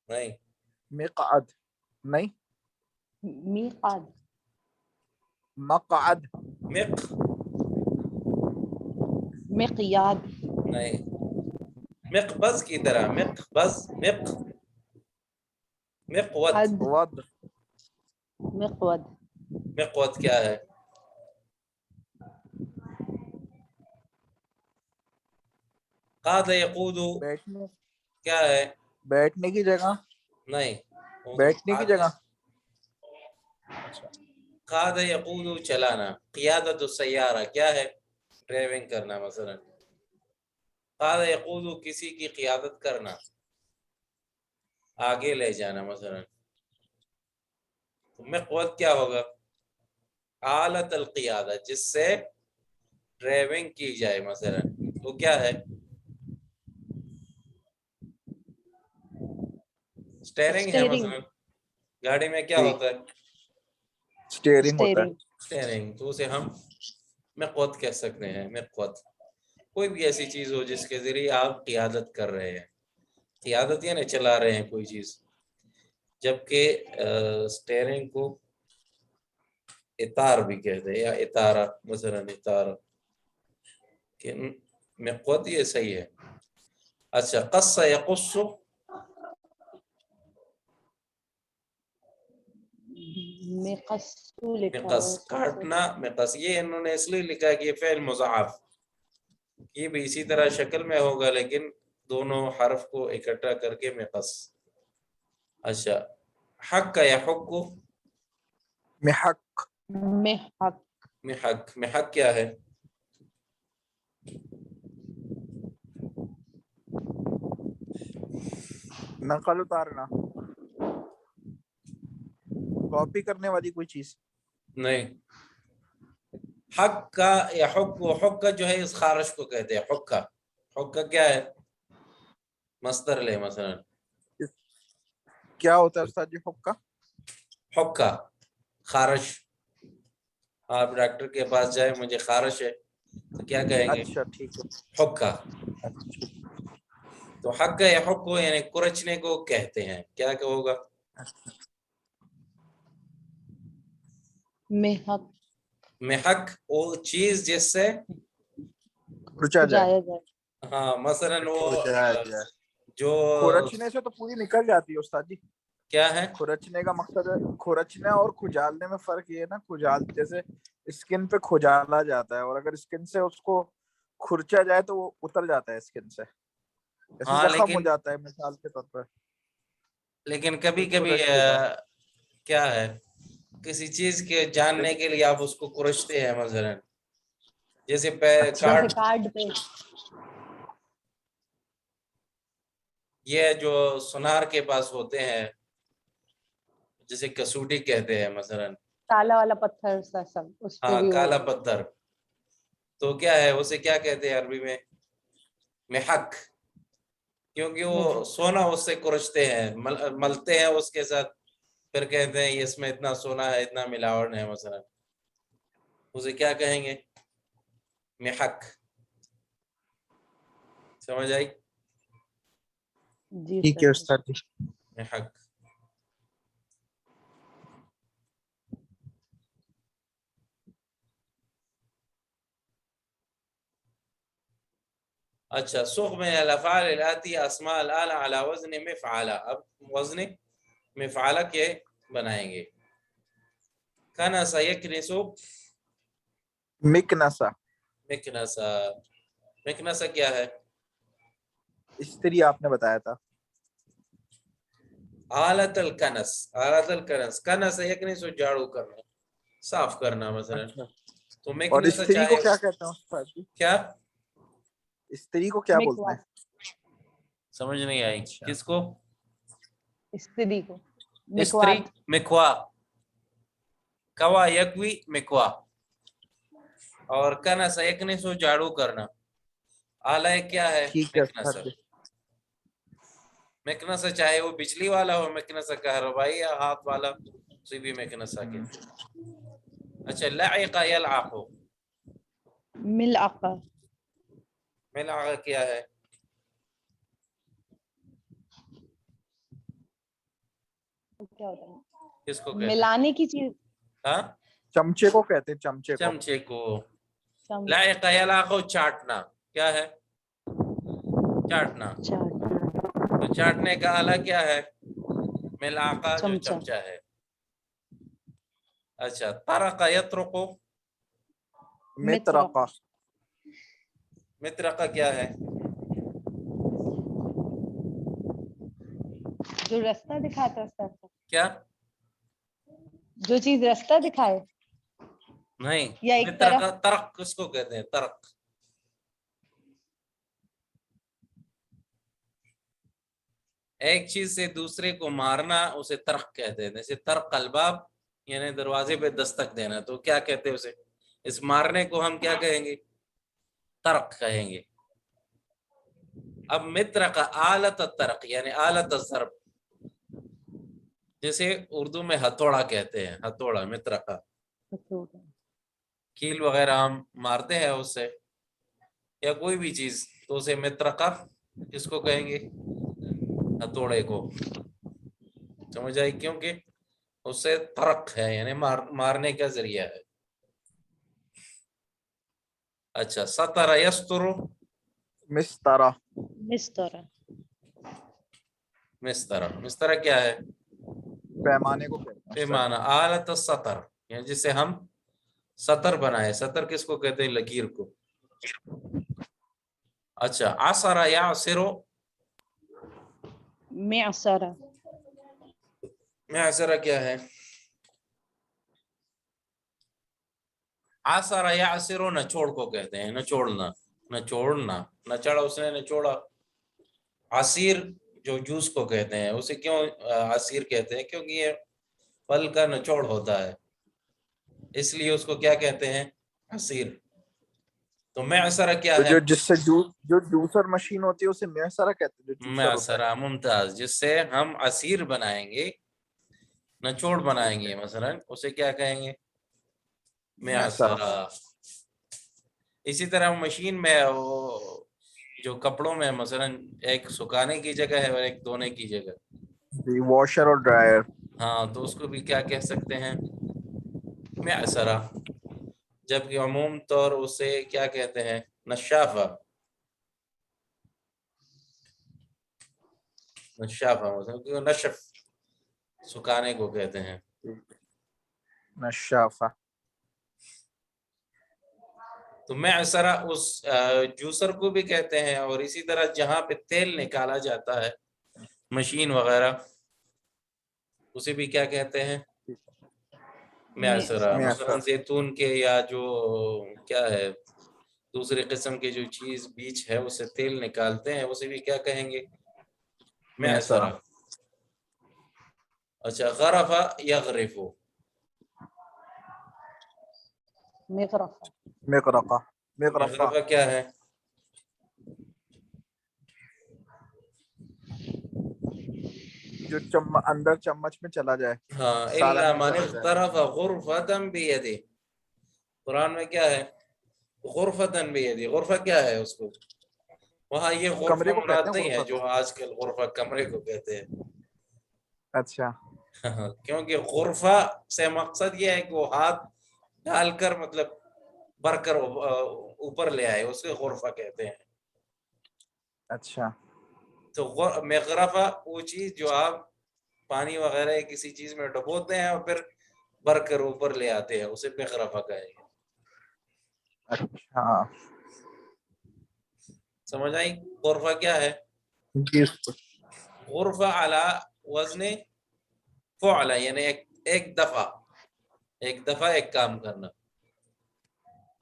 نہیں. مقعد نہیں, میقات, مقعد مقیاد نہیں, مقبض کی طرح, مقود. حد, ود مقود, مقود کیا ہے؟ قاد یقود بیٹھنے کیا ہے؟ بیٹھنے کی جگہ نہیں, بیٹھنے کی جگہ قاد یقود چلانا. قیادت السیارہ کیا ہے؟ ڈرائیونگ کرنا. مثلا قاد یقود کسی کی قیادت کرنا, آگے لے جانا. مثلا مقود کیا ہوگا؟ آلت القیادہ, جس سے ڈرائیونگ کی جائے. مثلا وہ کیا ہے؟ سٹیئرنگ ہے. اسٹیئرنگ, مثلا گاڑی میں کیا ہوتا ہے؟ اسٹیئرنگ ہوتا ہے. Steering, steering. تو اسے ہم مقود کہہ سکتے ہیں. مقود کوئی بھی ایسی چیز ہو جس کے ذریعے آپ قیادت کر رہے ہیں. قیادت یعنی چلا رہے ہیں کوئی چیز, جبکہ سٹیئرنگ کو اطار بھی کہتے ہیں, یا اطارہ. مثلا اطارہ کہ مقود, یہ صحیح ہے. اچھا, قص یقص مقص لکھا مقص ہوا ہے. کاٹنا. مقص یہ انہوں نے اس لیے لکھا کہ یہ فعل مضاعف, یہ بھی اسی طرح شکل میں ہوگا لیکن دونوں حرف کو اکٹھا کر کے مقص. اچھا, حق کا یحق, محق محق, محق. محق کیا ہے؟ نقل اتارنا, کاپی کرنے والی کوئی چیز. نہیں, حق کا یا حق کا جو ہے اس خارش کو کہتے ہیں. حق کا کیا ہے؟ مصدر لے. مثلا کیا ہوتا ہے استاد جی حق کا؟ حق کا خارش. آپ ڈاکٹر کے پاس جائیں, مجھے خارش ہے, تو کیا کہیں گے؟ اچھا ٹھیک ہے. حق کا. تو حق کا یا حق کو یعنی کرچنے کو کہتے ہیں. کیا کہ ہوگا؟ محق, محق وہ چیز جس سے کھرچا جائے. جایا جائے. ہاں, مثلا وہ کھرچایا جائے. جو کھرچنے سے تو پوری نکل جاتی ہے استاد جی. کیا ہے؟ کھرچنے کا مقصد ہے, کھرچنے اور کھجالنے میں فرق یہ ہے نا, کھجال جیسے اسکن پہ کھجالا جاتا ہے, اور اگر اسکن سے اس کو کھرچا جائے تو وہ اتر جاتا ہے اسکن سے, جیسے ہاں, زخم ہو جاتا ہے مثال کے طور پر. لیکن کبھی تو کبھی کھرچ دیتا ہے. کیا ہے, کسی چیز کے جاننے کے لیے آپ اس کو کرچتے ہیں. مثلا جیسے اچھا. جیسے کارڈ, کارڈ پہ یہ جو سونار کے پاس ہوتے ہیں جسے کسوٹی کہتے ہیں. مثلا کالا والا پتھر سا سب, اس پہ ہاں, بھی کالا وہ پتھر, تو کیا ہے اسے کیا کہتے ہیں عربی میں؟ محق. کیونکہ وہ سونا اس سے کرچتے ہیں, ملتے ہیں اس کے ساتھ, پھر کہتے ہیں یہ اس میں اتنا سونا ہے, اتنا ملاوٹ ہے. مثلا اسے کیا کہیں گے؟ محق. سمجھ آئی؟ جی ٹھیک ہے سر. استاد جی. محق. اچھا, سوق میں الافعال الاتي اسماء الآلہ على وزن مفعلہ. اب وزن مفعلہ کے بنائیں گے. کنس یکنس, مکنسا, مکنسا. مکنسا کیا ہے؟ استری آپ نے بتایا تھا. آلت الکنس, آلت الکنس. کنس یکنس جھاڑو کرنا, صاف کرنا. مثلا اچھا. تو اور مکنسا استری کو چاہے کیا کہتے ہیں استاد جی؟ کیا استری کو کیا بولتے مکوا, ہیں؟ سمجھ نہیں آئی. کس کو؟ استری کو استری, مکوات. مکوا. کوا یکوی, مکوا. اور کنس یکنس جھاڑو کرنا. آلہ کیا ہے؟ ٹھیک ہے استاد مکنسا. جی. مکنسا چاہے وہ بجلی والا ہو, مکنسا کہربائی یا ہاتھ والا, اسی بھی مکنسا کہتے ہیں. اچھا, لعق یلعق, ملعقہ, ملعق کیا ہے؟ کیا ہوتا ہے؟ کس کو کہتے ہیں؟ ملانے کی چیز. ہاں چمچے کو کہتے ہیں, چمچے کو. چمچے کو. لائق یلاقو چاٹنا کیا ہے؟ چاٹنا. تو چاٹنے کا آلہ کیا ہے؟ ملاقہ جو چمچہ ہے. اچھا طرق یطرق. مطرقہ. مطرقہ کیا ہے؟ جو راستہ دکھاتا ہے. کیا؟ جو چیز راستہ دکھائے. نہیں, یا ایک مطرقہ طرق کس کو کہتے ہیں؟ طرق. ایک چیز سے دوسرے کو مارنا اسے طرق کہتے ہیں. جیسے طرق الباب یعنی دروازے پہ دستک دینا, تو کیا کہتے ہیں اسے؟ اس مارنے کو ہم کیا کہیں گے؟ طرق کہیں گے. اب مطرقہ آلت الطرق یعنی آلت الضرب, جیسے اردو میں ہتھوڑا کہتے ہیں. ہتھوڑا مطرقہ. کیل وغیرہ ہم مارتے ہیں اس سے, یا کوئی بھی چیز, تو اسے مطرقہ کس کو کہیں گے؟ ہتھوڑے کو. سمجھ آئی؟ کیونکہ اس سے طرق ہے یعنی مارنے کا ذریعہ ہے. اچھا سطر یستر. مسترہ. مسترہ. مسترہ. مسترہ کیا ہے؟ پیمانے کو کہتے ہیں. پیمانہ. آلت السطر یعنی جس سے ہم سطر بنائے. سطر کس کو کہتے ہیں؟ لکیر کو. اچھا عصر یعصر. معصرہ. معصرہ کیا ہے؟ عصر یعصر نچوڑ کو کہتے ہیں. نچوڑنا. نچوڑنا. نچڑا اس نے نچوڑا. عصیر جو جوس کو کہتے ہیں اسے کیوں عصیر کہتے ہیں؟ کیونکہ یہ پھل کا نچوڑ ہوتا ہے, اس لیے اس کو کیا کہتے ہیں؟ عصیر. تو معصرہ کیا ہے؟ جو جس سے جو جوسر مشین ہوتی ہے اسے معصرہ کہتے ہیں. جو جوسر ہوتا ہے. معصرہ. ممتاز. جس سے ہم عصیر بنائیں گے, نچوڑ بنائیں گے مثلا, اسے کیا کہیں گے؟ معصرہ. اسی طرح مشین میں جو کپڑوں میں مثلا ایک سکھانے کی جگہ ہے اور ایک دھونے کی جگہ, جی واشر اور ڈرائر. ہاں, تو اس کو بھی کیا کہہ سکتے ہیں؟ معصرہ. جبکہ عموم طور اسے کیا کہتے ہیں؟ نشافہ. نشافہ مطلب نشف سکھانے کو کہتے ہیں. نشافہ. تو معصرہ اس جوسر کو بھی کہتے ہیں, اور اسی طرح جہاں پہ تیل نکالا جاتا ہے مشین وغیرہ, اسے بھی کیا کہتے ہیں؟ معصرہ. مثلا زیتون کے یا جو کیا ہے دوسری قسم کے جو چیز بیج ہے اسے تیل نکالتے ہیں, اسے بھی کیا کہیں گے؟ معصرہ. اچھا غرف یغرف. مغرفہ. مغرقہ. مغرفہ کیا ہے؟ جو اندر چمچ میں چلا جائے. ہاں. الا من اغترف غرفة بیدہ. قرآن میں کیا ہے؟ غرفة بیدہ. غرفہ کیا ہے اس کو؟ وہاں یہ غرفہ مراد نہیں ہے جو آج کل غرفہ کمرے کو کہتے ہیں. اچھا. کیونکہ غرفہ سے مقصد یہ ہے کہ وہ ہاتھ ڈال کر مطلب بھر کر اوپر لے آئے, اس کو غرفہ کہتے ہیں. اچھا. تو مغرفہ وہ چیز جو آپ پانی وغیرہ کسی چیز میں ڈبوتے ہیں اور پھر بھر کر اوپر لے آتے ہیں, اسے مغرفہ کہیں گے. اچھا سمجھ آئی؟ غرفہ کیا ہے؟ غرفہ علی وزن فعل یعنی ایک دفعہ ایک کام کرنا.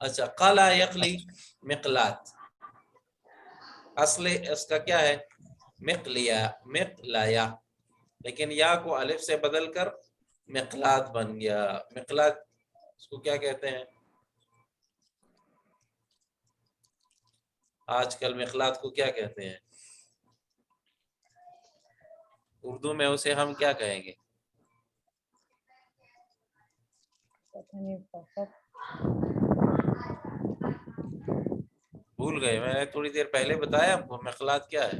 اچھا قلا یقلی مقلات. اصل اس کا کیا ہے؟ مقلایا, لیکن یا کو الف سے بدل کر مقلات بن گیا. مقلات اس کو کیا کہتے ہیں؟ آج کل مقلات کو کیا کہتے ہیں اردو میں؟ اسے ہم کیا کہیں گے؟ بھول گئے. میں نے تھوڑی دیر پہلے بتایا آپ کو مقلات کیا ہے.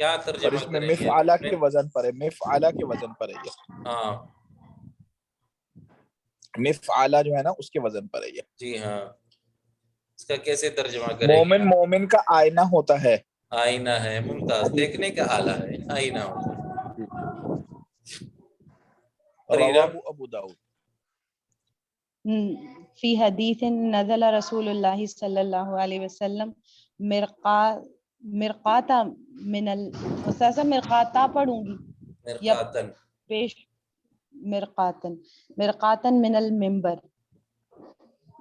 کیا اور ترجمہ اس میں کریں گے مفعلہ کے وزن پر ہے، مفعلہ کے وزن پر ہے یہ، ہاں مفعلہ جو ہے نا اس کے وزن پر ہے یہ۔ جی ہاں، اس کا کیسے ترجمہ کریں گے مومن آپ؟ مومن کا آئینہ ہوتا ہے۔ آئینہ ہے، ممتاز، دیکھنے کا آلہ ہے، آئینہ ہوتا ہے۔ رواہ ابو داؤد۔ فی حدیث نزل رسول اللہ صلی اللہ علیہ وسلم مرقاتا من مرقاتا پڑھوں گی یا مرقاتن، پیش مرقاتن من المنبر،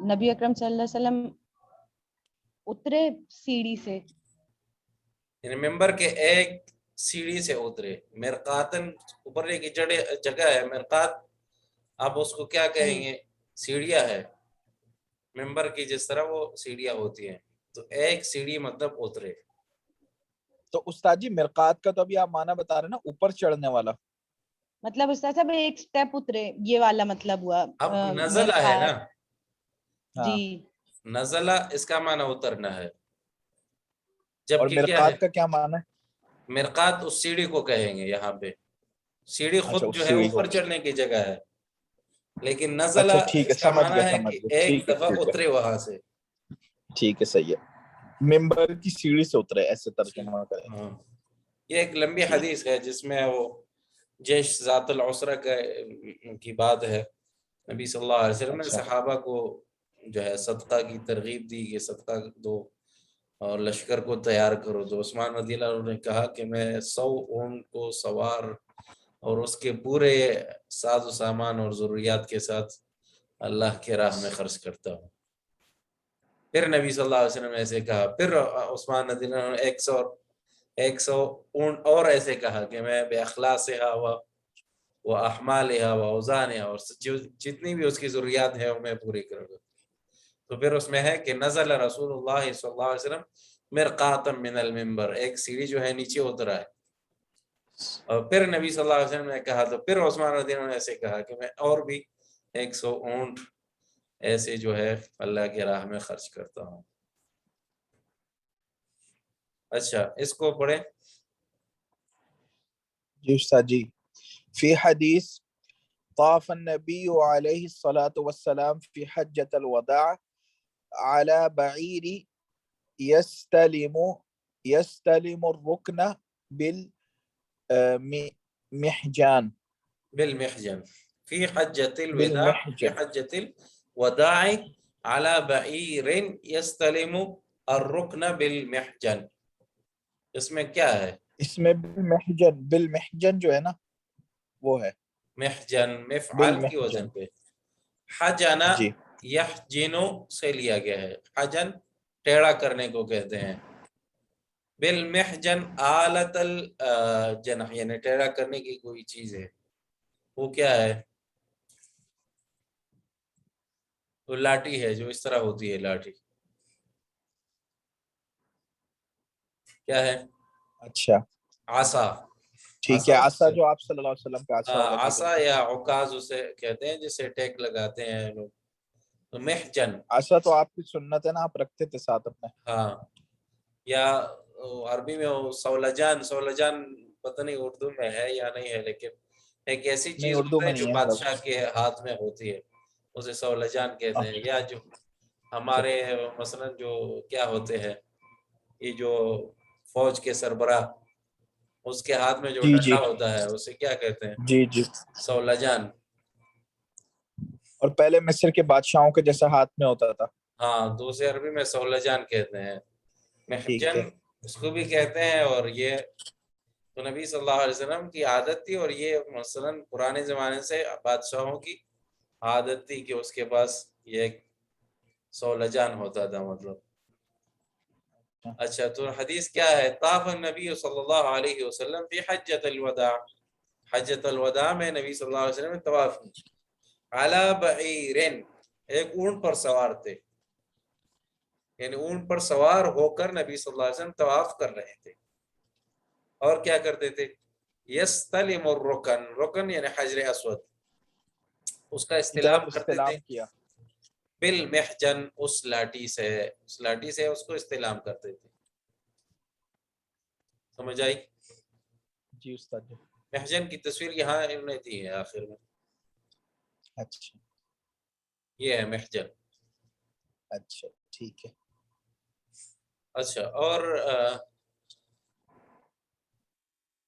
نبی اکرم صلی اللہ علیہ وسلم اترے سیڑھی سے، یعنی ممبر کے ایک سیڑھی سے اترے۔ مرقاتن اوپر کی جگہ ہے، مرقات آپ اس کو کیا کہیں گے؟ سیڑھیاں ہے ممبر کی، جس طرح وہ سیڑھیاں ہوتی ہیں، تو ایک سیڑھی مطلب اترے۔ تو استاد جی مرقات کا تو ابھی آپ معنی بتا رہے ہیں نا، اوپر چڑھنے والا۔ مطلب استاد صاحب ایک سٹیپ اترے، یہ والا مطلب ہوا اب نزلہ ہے نا، جی، نزلہ اس کا معنی اترنا ہے، اور جبکہ کیا ہے؟ مرقات کا کیا معنی ہے؟ مرقات اس سیڑھی کو کہیں گے یہاں پہ، سیڑھی اچھا خود اس جو ہے سیڑھی کو، اوپر چڑھنے کی جگہ ہے، لیکن نزلہ اچھا ٹھیک ہے، اس کا سمجھ معنی گیا ہے سمجھ کہ گیا، ایک ٹھیک ہے دفعہ ٹھیک ہے اترے وہاں سے۔ ٹھیک ہے، صحیح ہے، ممبر کی سیڑھی سے اترے، ایسے ترجمہ کریں۔ ہاں، یہ ایک لمبی ٹھیک۔ حدیث ہے جس میں وہ جیش ذات العسرہ کی بات ہے۔ نبی صلی اللہ علیہ وسلم نے اچھا صحابہ کو جو ہے صدقہ کی ترغیب دی کہ صدقہ دو اور لشکر کو تیار کرو، تو عثمان رضی اللہ عنہ نے کہا کہ میں 100 اونٹ کو سوار اور اس کے پورے ساز و سامان اور ضروریات کے ساتھ اللہ کے راہ میں خرچ کرتا ہوں۔ پھر نبی صلی اللہ علیہ وسلم نے ایسے کہا، پھر عثمان رضی اللہ عنہ نے 100 اونٹ اور ایسے کہا کہ میں بے اخلاصہا و احمالہا و اوزانہا، اور جتنی بھی اس کی ضروریات ہیں وہ میں پوری کروں گا۔ تو پھر اس میں ہے کہ نزل رسول اللہ صلی اللہ علیہ وسلم مرقاتا من المنبر، ایک سیڑھی جو ہے نیچے اترا ہے، اور پھر نبی صلی اللہ علیہ وسلم نے کہا، تو پھر عثمان رضی اللہ عنہ نے ایسے کہا کہ میں اور بھی 100 اونٹ ایسے جو ہے اللہ کے راہ میں خرچ کرتا ہوں۔ اچھا اس کو پڑھیں۔ جی استاد جی، فی حدیث طاف النبی علیہ الصلاۃ والسلام فی حجۃ الوداع علی بعیر یستلم الرکن بالمحجان بالمحجن فی حجۃ الوداع، فی بالمحجن۔ حجۃ الوداع علی بعیر یستلم الرکن بالمحجن، اس میں کیا ہے؟ اس میں بالمحجن، بالمحجن جو ہے نا وہ ہے محجن مفعل کی وزن بالمحجن۔ پہ، حجنا جی یحجنو سے لیا گیا ہے، حجن ٹیڑھا کرنے کو کہتے ہیں، بالمحجن آلت الجنح، یعنی ٹیڑھا کرنے کی کوئی چیز ہے، وہ کیا ہے؟ وہ لاٹھی ہے جو اس طرح ہوتی ہے، لاٹھی کیا ہے؟ اچھا عصا، ٹھیک ہے، عصا جو آپ صلی اللہ علیہ وسلم کا عصا ہوا عصا کرتا یا عکاز اسے کہتے ہیں، جسے ٹیک لگاتے ہیں لوگ، تو محجن، تھا۔ عصا تو آپ کی سنت ہے نا، آپ رکھتے تھے ساتھ اپنے۔ ہاں، یا عربی میں وہ سولجان، سولجان پتہ نہیں اردو میں ہے یا نہیں ہے، لیکن ایک ایسی نہیں چیز اردو ہوتا ہے میں جو نہیں ہے بادشاہ لفظ۔ کے ہاتھ میں ہوتی ہے، اسے سولجان کہتے ہیں، یا جو ہمارے مثلا جو کیا ہوتے ہیں، یہ جو فوج کے سربراہ، اس کے ہاتھ میں جو جی جی ڈنڈا ہوتا ہے اسے کیا کہتے ہیں؟ جی جی، سولجان۔ اور پہلے مصر کے بادشاہوں کے جیسا ہاتھ میں ہوتا تھا۔ ہاں، تو اسے عربی میں سولجان کہتے ہیں، ٹھیک محجن ہے، اس کو بھی کہتے ہیں، اور یہ تو نبی صلی اللہ علیہ وسلم کی عادت تھی، اور یہ مثلا پرانے زمانے سے بادشاہوں کی عادت تھی کہ اس کے پاس یہ ایک سولجان ہوتا تھا، مطلب۔ اچھا تو حدیث کیا ہے؟ طاف النبی صلی اللہ علیہ وسلم فی حجۃ الوداع، حجۃ الوداع میں نبی صلی اللہ علیہ وسلم نے طواف کی، علی بعیر، ایک اونٹ پر سوار تھے، یعنی اونٹ پر سوار ہو کر نبی صلی اللہ علیہ وسلم طواف کر رہے تھے، اور کیا کرتے تھے؟ یستلم الرکن، رکن یعنی حجر اسود، اس کا کی استلام طرف کرتے تھے، استلام کیا۔ بالمحجن، اس لاٹھی سے، اس لاٹھی سے اس کو استلام کرتے تھے۔ سمجھ آئی؟ جی استاد جی. محجن کی تصویر یہاں انہوں نے دی ہے آخر میں. اچھا یہ ہے محجن. اچھا ٹھیک ہے. اچھا اور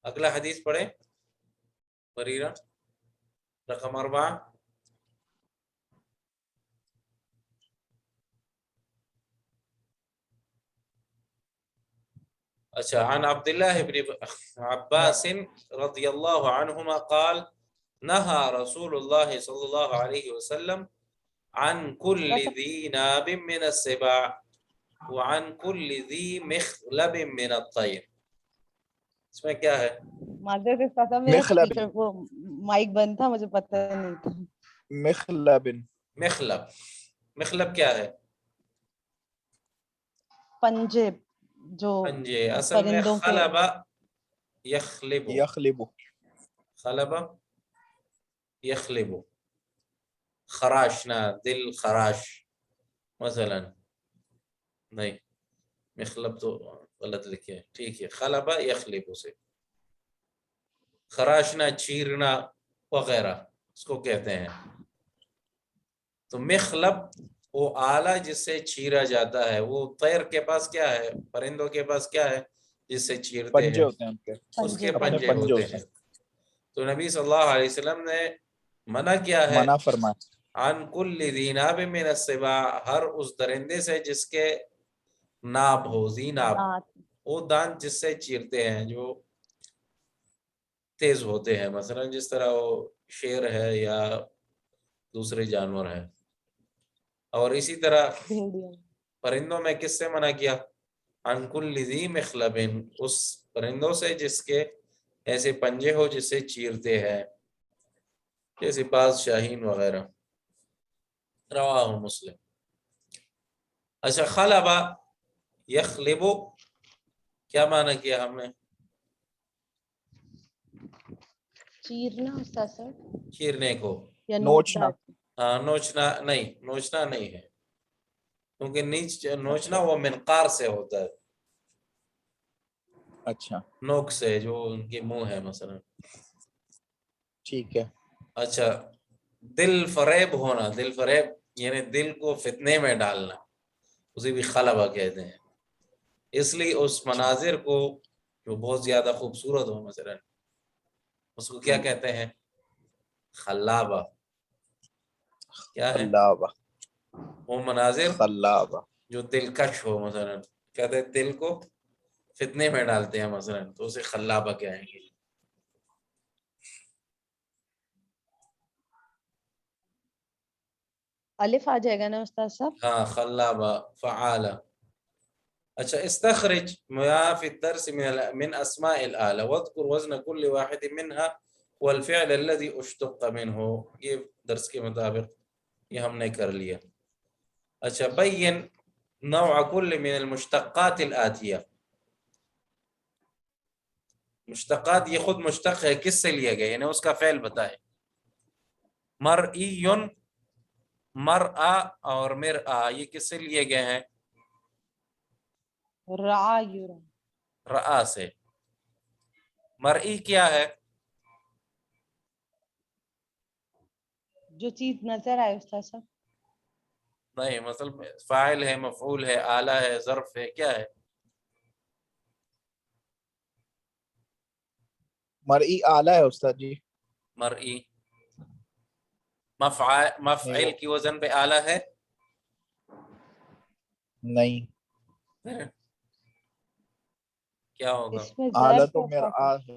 اگلا حدیث پڑھیں بریرہ رقم 4. اچھا عن عبد الله بن عباس رضي الله عنهما قال نهى رسول الله صلى الله عليه وسلم عن كل ذي ناب من السباع وعن كل ذي مخلب من الطير. اس میں کیا ہے؟ معذرت استاد صاحب میرا اسپیکر وہ مائک بند تھا مجھے پتہ نہیں تھا. مخلبن. مخلب. مخلب کیا ہے؟ پنجے جو پنجے. اصل میں خلب یخلب. یخلب. خلب یخلب. خراشنا دل خراش مثلا نہیں. مخلب تو غلط لکھے. ٹھیک ہے خلب یخلب سے خراشنا چیرنا وغیرہ اس کو کہتے ہیں. تو مخلب وہ آلہ جس سے چیرا جاتا ہے. وہ طیر کے پاس کیا ہے؟ پرندوں کے پاس کیا ہے جس سے چیرتے پنجے ہیں؟ ہوتے ہیں ان کے. اس کے اپنے پنجے ہوتے ہیں. تو نبی صلی اللہ علیہ وسلم نے منع کیا ہے منع فرمایا عن کل ذی ناب من السباع ہر اس درندے سے جس کے ناب ہو. ذی ناب وہ دانت جس سے چیرتے ہیں جو تیز ہوتے ہیں. مثلا جس طرح وہ شیر ہے یا دوسرے جانور ہیں. اور اسی طرح پرندوں میں کس سے منع کیا؟ عن کل ذی مخلب اس پرندوں سے جس کے ایسے پنجے ہو جس سے چیرتے ہیں جیسے باز شاہین وغیرہ. رواہ مسلم. اچھا خلبہ یخلبو کیا معنی کیا ہم نے؟ چیرنا استاد صاحب چیرنے کو. یا نوچنا. ہاں نوچنا نہیں. نوچنا نہیں ہے کیونکہ نوچنا وہ منقار سے ہوتا ہے. اچھا نوک سے جو ان کے منہ ہے مثلا. ٹھیک ہے. اچھا دل فریب ہونا. دل فریب یعنی دل کو فتنے میں ڈالنا اسے بھی خلبہ کہتے ہیں. اس لیے اس مناظر کو جو بہت زیادہ خوبصورت ہو مثلا اس کو کیا کہتے ہیں؟ خلابہ. کیا ہے؟ خلابہ. وہ مناظر خلابہ جو دلکش ہو مثلا کہتے ہیں دل کو فتنے میں ڈالتے ہیں مثلا تو اسے خلابہ کہیں گے. الف آ جائے گا نا استاد صاحب؟ ہاں خلابہ فعالہ. اچھا استخرج ما في الدرس من اسماء الآلة واذكر وزن كل واحد منها والفعل الذي اشتق منه. یہ درس کے مطابق یہ ہم نے کر لیا. اچھا بین نوع كل من المشتقات الآتیہ. مشتقات یہ خود مشتق ہے کس سے لیا گیا یعنی اس کا فعل بتائے. مرئی مرآ اور مرآ یہ کس سے لیے گئے ہیں؟ رعا یرا. رآ سے. مرئی کیا ہے؟ جو چیز نظر آئے استاد صاحب. نہیں مثلا فاعل ہے مفعول ہے آلہ ہے ظرف ہے کیا ہے؟ مرئی آلہ ہے استاد جی. مرئی مفعل کی وزن پہ آلہ ہے نہیں. کیا ہوگا؟ اس میں آلہ ظرف تو ہے مرآ ہے.